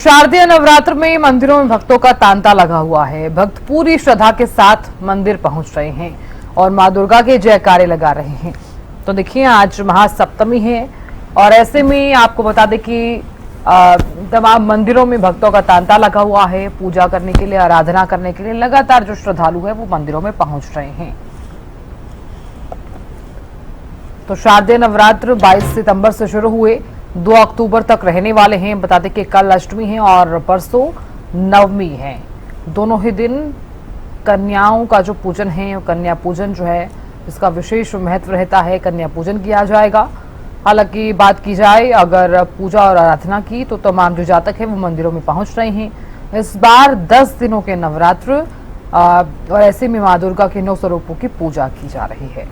शारदीय नवरात्र में मंदिरों में भक्तों का तांता लगा हुआ है। भक्त पूरी श्रद्धा के साथ मंदिर पहुंच रहे हैं और मां दुर्गा के जयकारे लगा रहे हैं। तो देखिए, आज महासप्तमी है और ऐसे में आपको बता दें कि तमाम मंदिरों में भक्तों का तांता लगा हुआ है। पूजा करने के लिए, आराधना करने के लिए लगातार जो श्रद्धालु है वो मंदिरों में पहुंच रहे हैं। तो शारदीय नवरात्र 22 सितंबर से शुरू हुए, 2 अक्टूबर तक रहने वाले हैं। बता दें कि कल अष्टमी है और परसों नवमी है। दोनों ही दिन कन्याओं का जो पूजन है, कन्या पूजन जो है, इसका विशेष महत्व रहता है। कन्या पूजन किया जाएगा। हालांकि बात की जाए अगर पूजा और आराधना की, तो तमाम जो जातक है वो मंदिरों में पहुंच रहे हैं। इस बार 10 दिनों के नवरात्र और ऐसे में मां दुर्गा के 9 स्वरूपों की पूजा की जा रही है।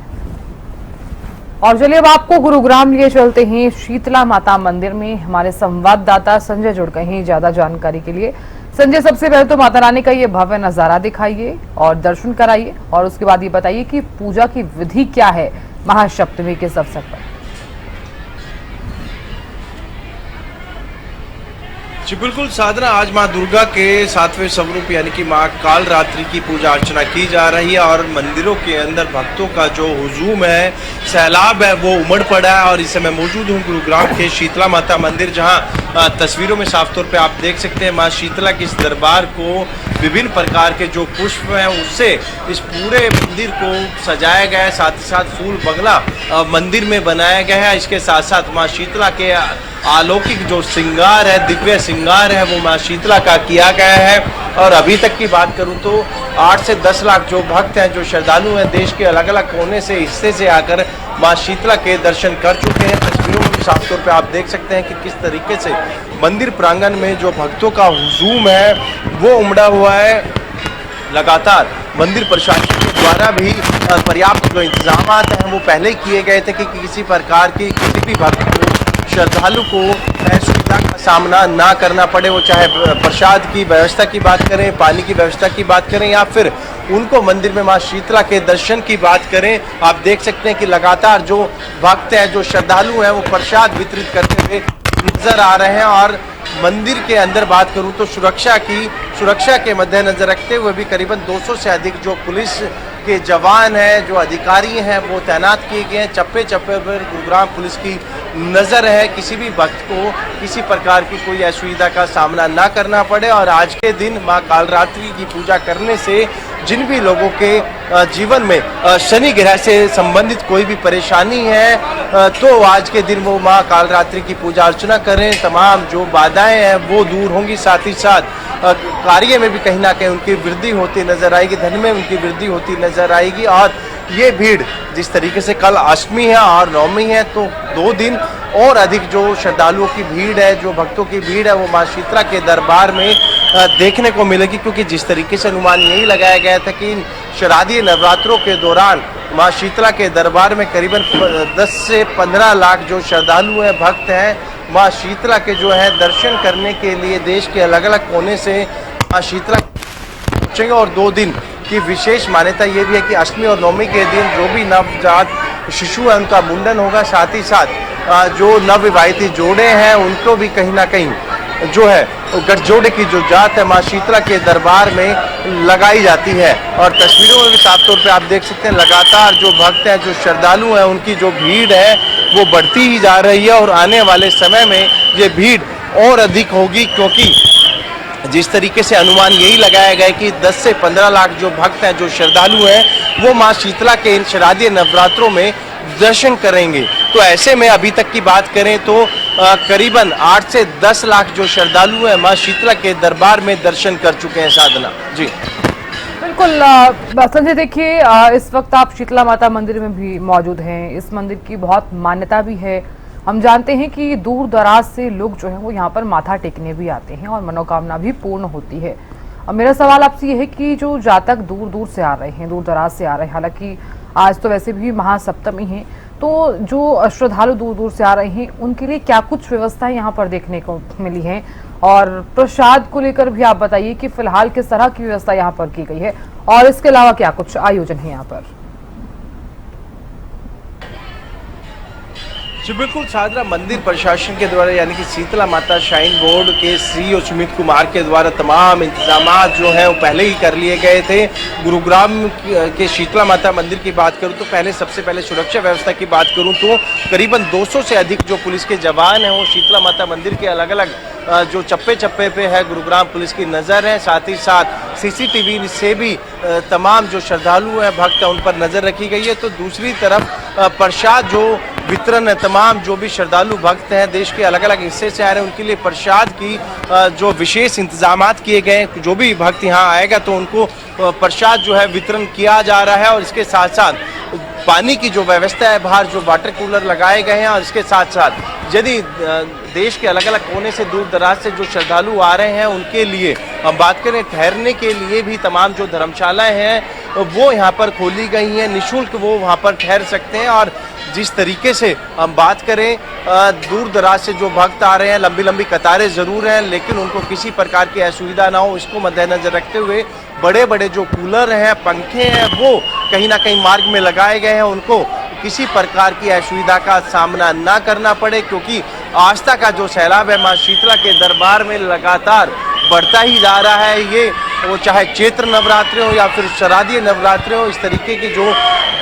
और चलिए अब आपको गुरुग्राम लिए चलते हैं। शीतला माता मंदिर में हमारे संवाददाता संजय जुड़ गए हैं ज्यादा जानकारी के लिए। संजय, सबसे पहले तो माता रानी का ये भव्य नजारा दिखाइए और दर्शन कराइए, और उसके बाद ये बताइए कि पूजा की विधि क्या है महासप्तमी के इस अवसर पर। जी बिल्कुल साधना, आज माँ दुर्गा के 7वें स्वरूप यानी कि माँ काल रात्रि की पूजा अर्चना की जा रही है और मंदिरों के अंदर भक्तों का जो हुजूम है, सैलाब है, वो उमड़ पड़ा है। और इस समय मौजूद हूँ गुरुग्राम के शीतला माता मंदिर, जहाँ तस्वीरों में साफ तौर पे आप देख सकते हैं माँ शीतला के इस दरबार को विभिन्न प्रकार के जो पुष्प हैं उससे इस पूरे मंदिर को सजाया गया है। साथ ही साथ फूल बंगला मंदिर में बनाया गया है। इसके साथ साथ माँ शीतला के अलौकिक जो श्रृंगार है, दिव्य श्रृंगार है, वो माँ शीतला का किया गया है। और अभी तक की बात करूं तो 8 से 10 लाख जो भक्त हैं, जो श्रद्धालु हैं, देश के अलग अलग कोने से, हिस्से से आकर माँ शीतला के दर्शन कर चुके हैं। तस्वीरों में साफ तौर पे आप देख सकते हैं कि किस तरीके से मंदिर प्रांगण में जो भक्तों का हुजूम है वो उमड़ा हुआ है। लगातार मंदिर प्रशासन के द्वारा भी पर्याप्त जो इंतजाम हैं वो पहले किए गए थे कि किसी प्रकार की किसी भी भक्त को, श्रद्धालु को असुविधा का सामना ना करना पड़े। वो चाहे प्रसाद की व्यवस्था की बात करें, पानी की व्यवस्था की बात करें, या फिर उनको मंदिर में मां शीतला के दर्शन की बात करें। आप देख सकते हैं कि लगातार जो भक्त हैं, जो श्रद्धालु हैं, वो प्रसाद वितरित करते हुए नजर आ रहे हैं। और मंदिर के अंदर बात करूं तो सुरक्षा के मद्देनजर रखते हुए भी करीबन 200 से अधिक जो पुलिस के जवान हैं, जो अधिकारी हैं, वो तैनात किए गए हैं। चप्पे चप्पे पर गुरुग्राम पुलिस की नज़र है, किसी भी भक्त को किसी प्रकार की कोई असुविधा का सामना ना करना पड़े। और आज के दिन माँ कालरात्रि की पूजा करने से जिन भी लोगों के जीवन में शनि ग्रह से संबंधित कोई भी परेशानी है, तो आज के दिन वो माँ कालरात्रि की पूजा अर्चना करें। तमाम जो बाधाएं हैं वो दूर होंगी। साथ ही साथ कार्य में भी कहीं ना कहीं उनकी वृद्धि होती नजर आएगी, धन में उनकी वृद्धि होती नजर आएगी। और ये भीड़ जिस तरीके से कल अष्टमी है और नवमी है, तो 2 दिन और अधिक जो श्रद्धालुओं की भीड़ है, जो भक्तों की भीड़ है, वो माँ शीतला के दरबार में देखने को मिलेगी। क्योंकि जिस तरीके से अनुमान यही लगाया गया था कि शारदीय नवरात्रों के दौरान माँ शीतला के दरबार में करीबन 10 से 15 लाख जो श्रद्धालु हैं, भक्त हैं, माँ शीतला के जो है दर्शन करने के लिए देश के अलग अलग कोने से माँ शीतला पहुँचेंगे। और 2 दिन की विशेष मान्यता ये भी है कि अष्टमी और नवमी के दिन जो भी नवजात शिशु है उनका मुंडन होगा। साथ ही साथ जो नवविवाहित जोड़े हैं उनको भी कहीं ना कहीं जो है गठजोड़े की जो जात है माँ शीतला के दरबार में लगाई जाती है। और तस्वीरों में भी साफ तौर पे आप देख सकते हैं लगातार जो भक्त हैं, जो श्रद्धालु हैं, उनकी जो भीड़ है वो बढ़ती ही जा रही है। और आने वाले समय में ये भीड़ और अधिक होगी, क्योंकि जिस तरीके से अनुमान यही लगाया गया कि 10 से 15 लाख जो भक्त हैं, जो श्रद्धालु हैं, वो माँ शीतला के इन शारदीय नवरात्रों में दर्शन करेंगे। तो ऐसे में अभी तक की बात करें तो करीबन 8 से 10 लाख जो श्रद्धालु हैं माँ शीतला के दरबार में दर्शन कर चुके हैं। साधना जी बिल्कुल संजय, देखिए इस वक्त आप शीतला माता मंदिर में भी मौजूद हैं। इस मंदिर की बहुत मान्यता भी है। हम जानते हैं कि दूर दराज से लोग जो हैं वो यहाँ पर माथा टेकने भी आते हैं और मनोकामना भी पूर्ण होती है। अब मेरा सवाल आपसे ये है कि जो जातक दूर दूर से आ रहे हैं, दूर दराज से आ रहे हैं, हालांकि आज तो वैसे भी महासप्तमी है, तो जो श्रद्धालु दूर दूर से आ रहे हैं उनके लिए क्या कुछ व्यवस्थाएं यहाँ पर देखने को मिली हैं? और प्रसाद को लेकर भी आप बताइए कि फिलहाल किस तरह की व्यवस्था यहाँ पर की गई है और इसके अलावा क्या कुछ आयोजन है यहाँ पर? जी बिल्कुल साधना, मंदिर प्रशासन के द्वारा यानी कि शीतला माता श्राइन बोर्ड के सीईओ सुमित कुमार के द्वारा तमाम इंतजाम जो है वो पहले ही कर लिए गए थे। गुरुग्राम के शीतला माता मंदिर की बात करूं तो सबसे पहले सुरक्षा व्यवस्था की बात करूं तो करीबन 200 से अधिक जो पुलिस के जवान हैं वो शीतला माता मंदिर के अलग अलग जो चप्पे चप्पे पे है गुरुग्राम पुलिस की नज़र है। साथ ही साथ सीसीटीवी से भी तमाम जो श्रद्धालु हैं भक्त हैं उन पर नज़र रखी गई है। तो दूसरी तरफ प्रसाद जो वितरण है, तमाम जो भी श्रद्धालु भक्त हैं देश के अलग अलग हिस्से से आ रहे हैं उनके लिए प्रसाद की जो विशेष इंतजामात किए गए हैं। जो भी भक्त यहाँ आएगा तो उनको प्रसाद जो है वितरण किया जा रहा है। और इसके साथ साथ पानी की जो व्यवस्था है, बाहर जो वाटर कूलर लगाए गए हैं। और इसके साथ साथ यदि देश के अलग अलग कोने से दूर दराज से जो श्रद्धालु आ रहे हैं उनके लिए हम बात करें ठहरने के लिए भी तमाम जो धर्मशालाएं हैं वो यहाँ पर खोली गई हैं, निःशुल्क वो वहाँ पर ठहर सकते हैं। और जिस तरीके से हम बात करें दूर दराज से जो भक्त आ रहे हैं, लंबी लंबी कतारें ज़रूर हैं लेकिन उनको किसी प्रकार की असुविधा ना हो इसको मद्देनजर रखते हुए बड़े बड़े जो कूलर हैं, पंखे हैं वो कहीं ना कहीं मार्ग में लगाए गए हैं। उनको किसी प्रकार की असुविधा का सामना ना करना पड़े क्योंकि आस्था का जो सैलाब है माँ शीतला के दरबार में लगातार बढ़ता ही जा रहा है। ये वो चाहे चैत्र नवरात्रि हो या फिर शारदीय नवरात्रि हो, इस तरीके की जो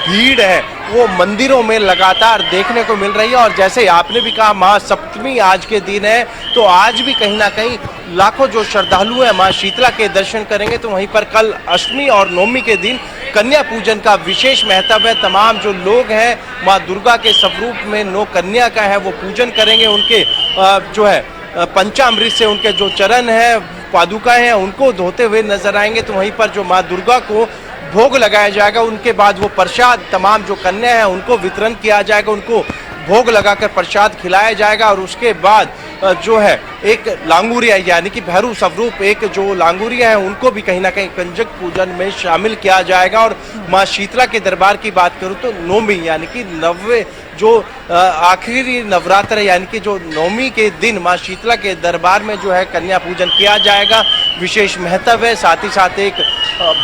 भीड़ है वो मंदिरों में लगातार देखने को मिल रही है। और जैसे आपने भी कहा महासप्तमी आज के दिन है तो आज भी कहीं ना कहीं लाखों जो श्रद्धालु हैं माँ शीतला के दर्शन करेंगे। तो वहीं पर कल अष्टमी और नवमी के दिन कन्या पूजन का विशेष महत्व है। तमाम जो लोग हैं माँ दुर्गा के स्वरूप में 9 कन्या का है वो पूजन करेंगे। उनके जो है पंचामृत से उनके जो चरण है, पादुका हैं उनको धोते हुए नजर आएंगे। तो वहीं पर जो माँ दुर्गा को भोग लगाया जाएगा, उनके बाद वो प्रसाद तमाम जो कन्या हैं उनको वितरण किया जाएगा, उनको भोग लगाकर प्रसाद खिलाया जाएगा। और उसके बाद जो है एक लांगुरिया यानी कि भैरू स्वरूप एक जो लांगुरिया है उनको भी कहीं ना कहीं कंजक पूजन में शामिल किया जाएगा। और माँ शीतला के दरबार की बात करूं तो नवमी यानी कि 90 जो आखिरी नवरात्र यानी कि जो नवमी के दिन माँ शीतला के दरबार में जो है कन्या पूजन किया जाएगा, विशेष महत्व है। साथ ही साथ एक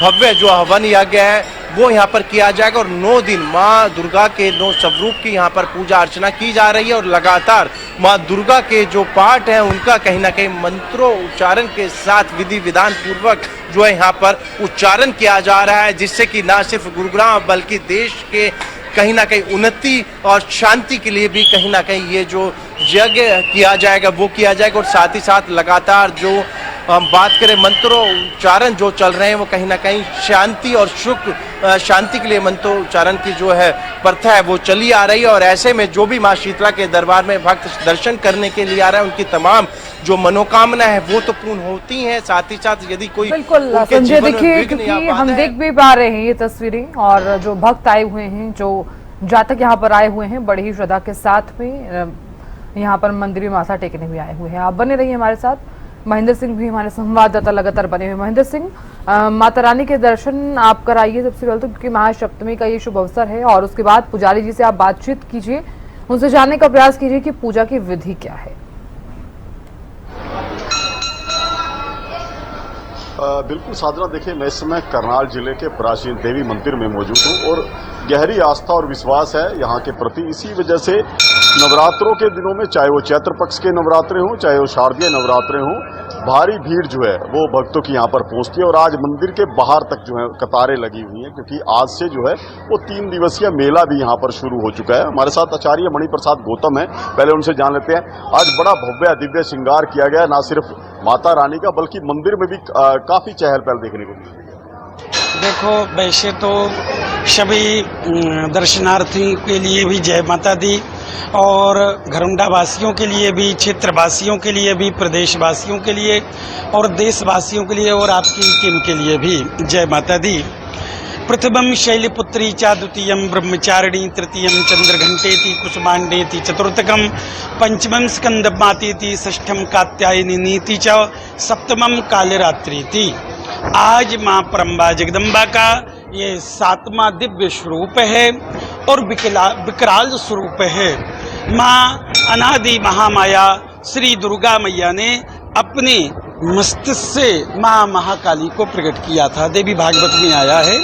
भव्य जो हवन यज्ञ है वो यहाँ पर किया जाएगा। और 9 दिन माँ दुर्गा के 9 स्वरूप की यहाँ पर पूजा अर्चना की जा रही है। और लगातार माँ दुर्गा के जो पाठ हैं उनका कहीं ना कहीं मंत्रों उच्चारण के साथ विधि विधान पूर्वक जो है यहाँ पर उच्चारण किया जा रहा है, जिससे कि न सिर्फ गुरुग्राम बल्कि देश के कहीं ना कहीं उन्नति और शांति के लिए भी कहीं ना कहीं ये जो यज्ञ किया जाएगा वो किया जाएगा। और साथ ही साथ लगातार जो हम बात करें मंत्रों उच्चारण जो चल रहे हैं वो कहीं ना कहीं शांति और सुख शांति के लिए मंत्रों उच्चारण की जो है प्रथा है वो चली आ रही है। और ऐसे में जो भी माँ शीतला के दरबार में भक्त दर्शन करने के लिए आ रहा है उनकी तमाम जो मनोकामना है वो तो पूर्ण होती हैं। साथ ही साथ यदि कोई बिल्कुल संजय देखिए, क्योंकि हम देख भी पा रहे हैं ये तस्वीरें और जो भक्त आए हुए हैं, जो जातक यहाँ पर आए हुए हैं बड़ी ही श्रद्धा के साथ में यहाँ पर मंदिर में माथा टेकने भी आए हुए हैं। आप बने रहिए हमारे साथ। महेंद्र सिंह भी हमारे संवाददाता लगातार बने हुए। महेंद्र सिंह, माता रानी के दर्शन आप कराइए सबसे पहले तो, क्योंकि महासप्तमी का ये शुभ अवसर है। और उसके बाद पुजारी जी से आप बातचीत कीजिए, उनसे जानने का प्रयास कीजिए कि पूजा की विधि क्या है। बिल्कुल साधना, देखिए मैं इस समय करनाल जिले के प्राचीन देवी मंदिर में मौजूद हूँ और गहरी आस्था और विश्वास है यहाँ के प्रति। इसी वजह से नवरात्रों के दिनों में, चाहे वो चैत्र पक्ष के नवरात्रे हों चाहे वो शारदीय नवरात्रे हों, भारी भीड़ जो है वो भक्तों की यहाँ पर पहुँचती है। और आज मंदिर के बाहर तक जो है कतारें लगी हुई हैं, क्योंकि आज से जो है वो 3 दिवसीय मेला भी यहाँ पर शुरू हो चुका है। हमारे साथ आचार्य मणि प्रसाद गौतम है, पहले उनसे जान लेते हैं। आज बड़ा भव्य दिव्य श्रृंगार किया गया, ना सिर्फ माता रानी का बल्कि मंदिर में भी काफी चहल पहल देखने को मिली है। देखो, वैसे तो सभी दर्शनार्थियों के लिए भी जय माता दी और घरौंडा वासियों के लिए भी, क्षेत्रवासियों के लिए भी, प्रदेशवासियों के लिए और देशवासियों के लिए और आपकी टीम के लिए भी जय माता दी। प्रथमं शैलपुत्री च द्वितीयं ब्रह्मचारिणी तृतीयं चंद्रघंटेति कुसुमांडेति चतुर्थकं पंचमं स्कंदमातेति षष्ठं कात्यायनीति च सप्तमं कालरात्रिति। आज माँ परम्बा जगदम्बा का ये 7वां दिव्य स्वरूप है और विकराल स्वरूप है। माँ अनादि महामाया श्री दुर्गा मैया ने अपने मस्तिष्क से माँ महाकाली को प्रकट किया था। देवी भागवत में आया है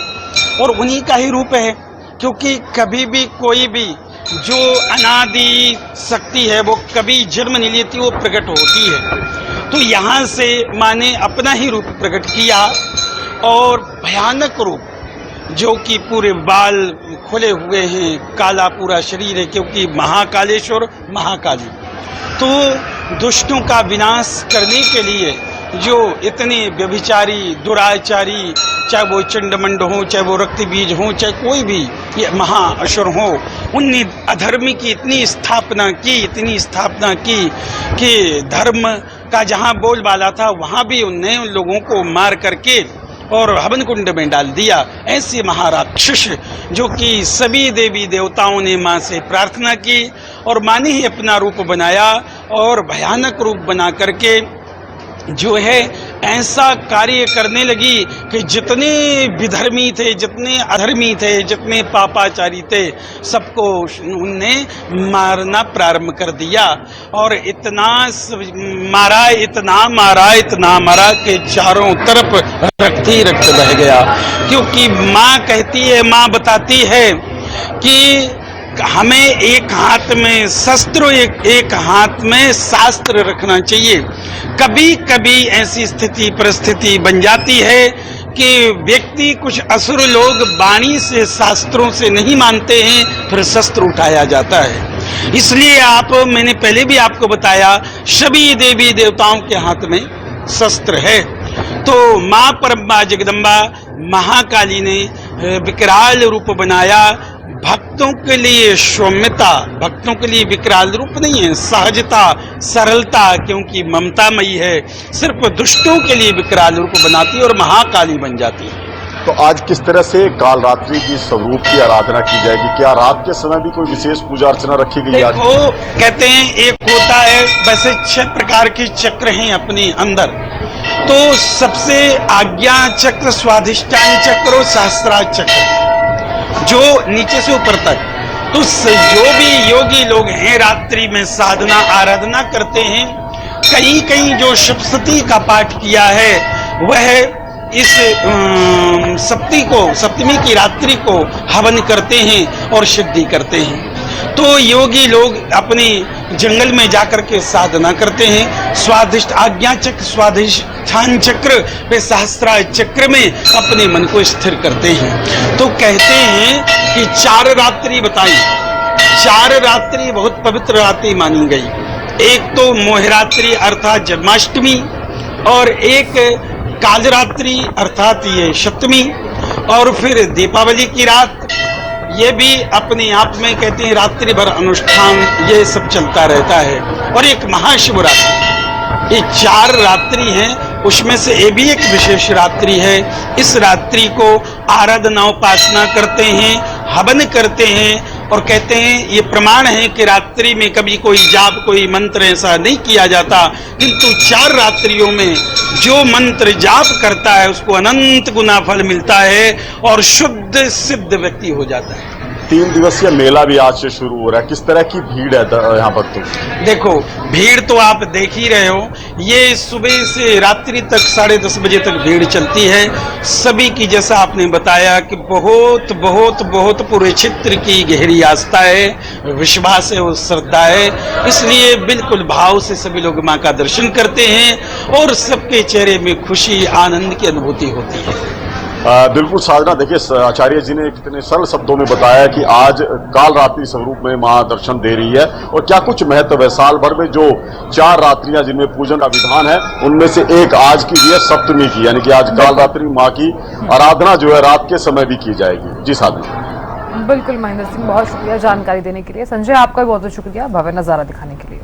और उन्हीं का ही रूप है, क्योंकि कभी भी कोई भी जो अनादि शक्ति है वो कभी जन्म नहीं लेती, वो प्रकट होती है। तो यहाँ से माँ ने अपना ही रूप प्रकट किया और भयानक रूप, जो कि पूरे बाल खुले हुए हैं, काला पूरा शरीर है, क्योंकि महाकालेश्वर महाकाली। तो दुष्टों का विनाश करने के लिए जो इतने व्यभिचारी दुराचारी, चाहे वो चंडमंड हो, चाहे वो रक्त बीज हो, चाहे कोई भी ये महाअसुर हो, उनने अधर्म की इतनी स्थापना की कि धर्म का जहाँ बोलबाला था वहाँ भी उनने उन लोगों को मार करके और हवन कुंड में डाल दिया। ऐसे महाराक्षस जो कि सभी देवी देवताओं ने माँ से प्रार्थना की और माँ ने ही अपना रूप बनाया और भयानक रूप बना करके जो है ऐसा कार्य करने लगी कि जितने विधर्मी थे, जितने अधर्मी थे, जितने पापाचारी थे, सबको उनने मारना प्रारंभ कर दिया। और इतना मारा कि चारों तरफ रक्त ही रक्त बह गया। क्योंकि माँ कहती है, माँ बताती है कि हमें एक हाथ में शस्त्र, एक हाथ में शास्त्र रखना चाहिए। कभी कभी ऐसी स्थिति परिस्थिति बन जाती है कि व्यक्ति, कुछ असुर लोग वाणी से शास्त्रों से नहीं मानते हैं, फिर शस्त्र उठाया जाता है। इसलिए मैंने पहले भी आपको बताया, सभी देवी देवताओं के हाथ में शस्त्र है। तो माँ परम्बा जगदम्बा महाकाली ने विकराल रूप बनाया। भक्तों के लिए सौम्यता, भक्तों के लिए विकराल रूप नहीं है, सहजता, सरलता, क्योंकि ममतामयी है। सिर्फ दुष्टों के लिए विकराल रूप बनाती है और महाकाली बन जाती है। तो आज किस तरह से कालरात्रि की स्वरूप की आराधना की जाएगी? क्या रात के समय भी कोई विशेष पूजा अर्चना रखी गई है? देखो, कहते हैं एक होता है, वैसे 6 प्रकार के चक्र हैं अपने अंदर। तो सबसे आज्ञा चक्र, स्वाधिष्ठान चक्र और सहस्त्रार चक्र, जो नीचे से ऊपर तक। तो जो भी योगी लोग हैं रात्रि में साधना आराधना करते हैं, कहीं कहीं जो सप्तशती का पाठ किया है वह इस सप्तमी की रात्रि को हवन करते हैं और सिद्धि करते हैं। तो योगी लोग अपने जंगल में जाकर के साधना करते हैं। स्वादिष्ट आज्ञा चक्र, स्वाधिष्ठान चक्र वे सहस्त्रार चक्र में अपने मन को स्थिर करते हैं। तो कहते हैं कि 4 रात्रि बताई, 4 रात्रि बहुत पवित्र रात्रि मानी गई। एक तो मोहरात्रि अर्थात जन्माष्टमी, और एक कालरात्रि अर्थात ये सप्तमी, और फिर दीपावली की रात, ये भी अपने आप में कहते हैं रात्रि भर अनुष्ठान ये सब चलता रहता है। और एक महाशिवरात्रि, ये 4 रात्रि हैं। उसमें से ये भी एक विशेष रात्रि है। इस रात्रि को आराधना उपासना करते हैं, हवन करते हैं, और कहते हैं ये प्रमाण है कि रात्रि में कभी कोई जाप, कोई मंत्र ऐसा नहीं किया जाता, किंतु 4 रात्रियों में जो मंत्र जाप करता है उसको अनंत गुना फल मिलता है और शुद्ध सिद्ध व्यक्ति हो जाता है। 3 दिवसीय मेला भी आज से शुरू हो रहा है। किस तरह की भीड़ है यहाँ पर? तो देखो, भीड़ तो आप देख ही रहे हो। ये सुबह से रात्रि तक 10:30 बजे तक भीड़ चलती है। सभी की, जैसा आपने बताया कि बहुत बहुत बहुत पूरे क्षेत्र की गहरी आस्था है, विश्वास है, वो श्रद्धा है। इसलिए बिल्कुल भाव से सभी लोग माँ का दर्शन करते हैं और सबके चेहरे में खुशी आनंद की अनुभूति होती है। बिल्कुल साधना, देखिए आचार्य जी ने कितने सरल शब्दों में बताया कि आज कालरात्रि स्वरूप में मां दर्शन दे रही है और क्या कुछ महत्व है। साल भर में जो 4 रात्रियां जिनमें पूजन का विधान है, उनमें से एक आज की भी है सप्तमी की, यानी कि आज कालरात्रि मां की आराधना जो है रात के समय भी की जाएगी। जी साधना। बिल्कुल महेंद्र सिंह, बहुत शुक्रिया जानकारी देने के लिए। संजय, आपका भी बहुत बहुत शुक्रिया भव्य नजारा दिखाने के लिए।